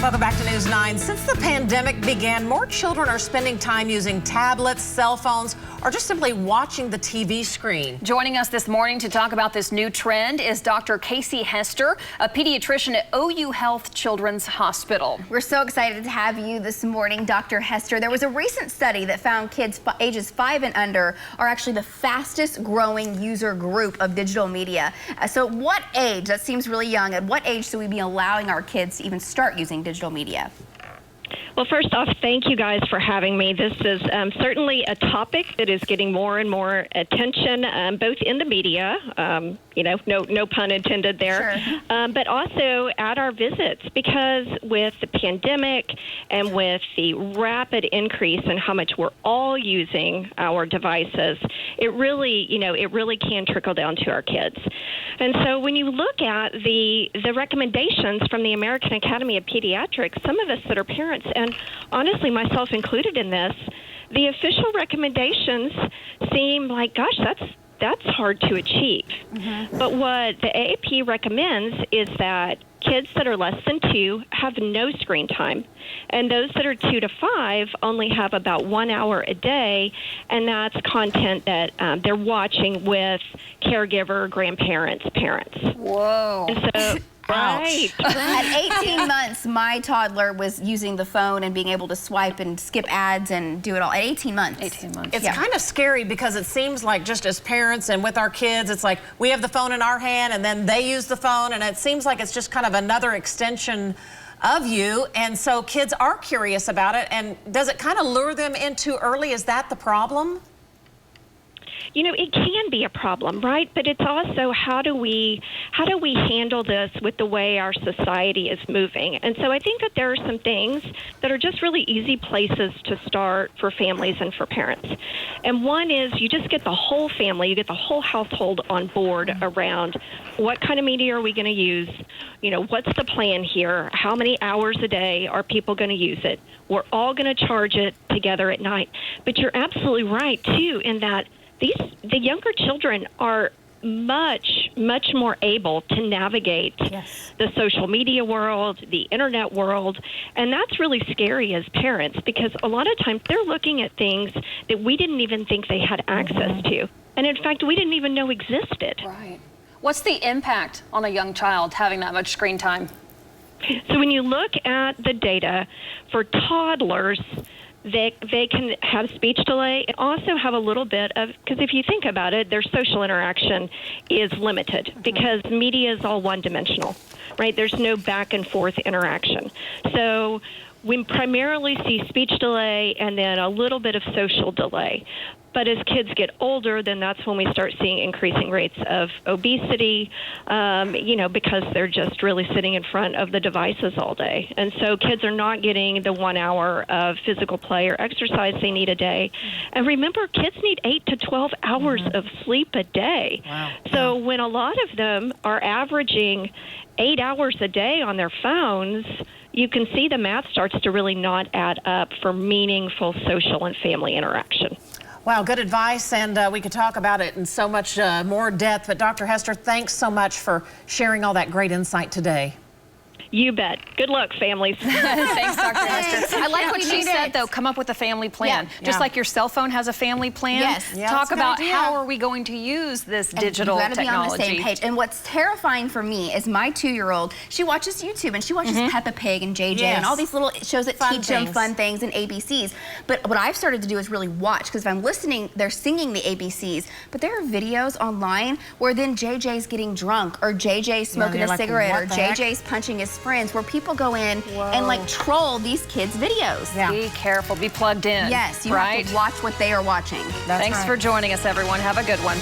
Welcome back to News 9. Since the pandemic began, more children are spending time using tablets, cell phones, or just simply watching the TV screen. Joining us this morning to talk about this new trend is Dr. Casey Hester, a pediatrician at OU Health Children's Hospital. We're so excited to have you this morning, Dr. Hester. There was a recent study that found kids ages 5 and under are actually the fastest growing user group of digital media. So at what age, that seems really young, at what age should we be allowing our kids to even start using digital media? Well, first off, thank you guys for having me. This is certainly a topic that is getting more and more attention, both in the media, no pun intended there, Sure. But also at our visits, because with the pandemic and with the rapid increase in how much we're all using our devices, it really can trickle down to our kids. And so when you look at the recommendations from the American Academy of Pediatrics, some of us that are parents, and honestly myself included in this, the official recommendations seem like, gosh, that's hard to achieve. But what the AAP recommends is that kids that are less than 2 have no screen time, and those that are 2 to 5 only have about 1 hour a day, and that's content that they're watching with caregiver, grandparents, parents. Whoa. And so, right. At 18 months, my toddler was using the phone and being able to swipe and skip ads and do it all. At 18 months. 18 months. It's kind of scary because it seems like just as parents and with our kids, it's like we have the phone in our hand and then they use the phone, and it seems like it's just kind of another extension of you. And so kids are curious about it. And does it kind of lure them in too early? Is that the problem? It can be a problem, right? But it's also how do we handle this with the way our society is moving? And so I think that there are some things that are just really easy places to start for families and for parents. And one is you just get the whole family, you get the whole household on board around what kind of media are we going to use? What's the plan here? How many hours a day are people going to use it? We're all going to charge it together at night. But you're absolutely right, too, in that the younger children are much more able to navigate the social media world, the internet world, and that's really scary as parents because a lot of times they're looking at things that we didn't even think they had access to, and in fact we didn't even know existed. Right. What's the impact on a young child having that much screen time? So when you look at the data for toddlers, they can have speech delay and also have a little bit of, because if you think about it, their social interaction is limited because media is all one-dimensional, right? There's no back and forth interaction. So we primarily see speech delay and then a little bit of social delay. But as kids get older, then that's when we start seeing increasing rates of obesity, because they're just really sitting in front of the devices all day. And so kids are not getting the 1 hour of physical play or exercise they need a day. And remember, kids need 8 to 12 hours of sleep a day. Wow. So when a lot of them are averaging 8 hours a day on their phones, you can see the math starts to really not add up for meaningful social and family interaction. Wow, good advice, and we could talk about it in so much more depth. But Dr. Hester, thanks so much for sharing all that great insight today. You bet. Good luck, families. Thanks, Dr. Hester. I like what she said, though. Come up with a family plan. Just like your cell phone has a family plan. Yes. Yeah, Talk about idea. how are we going to use this digital You've got to technology. be on the same page. And what's terrifying for me is my 2-year-old, she watches YouTube and she watches Peppa Pig and JJ and all these little shows that teach them fun things and ABCs. But what I've started to do is really watch, because if I'm listening, they're singing the ABCs. But there are videos online where then JJ's getting drunk or JJ's smoking a cigarette or JJ's punching his friends, where people go in and like troll these kids' videos. Yeah. Be careful. Be plugged in. Yes, you have to watch what they are watching. Thanks for joining us, everyone. Have a good one.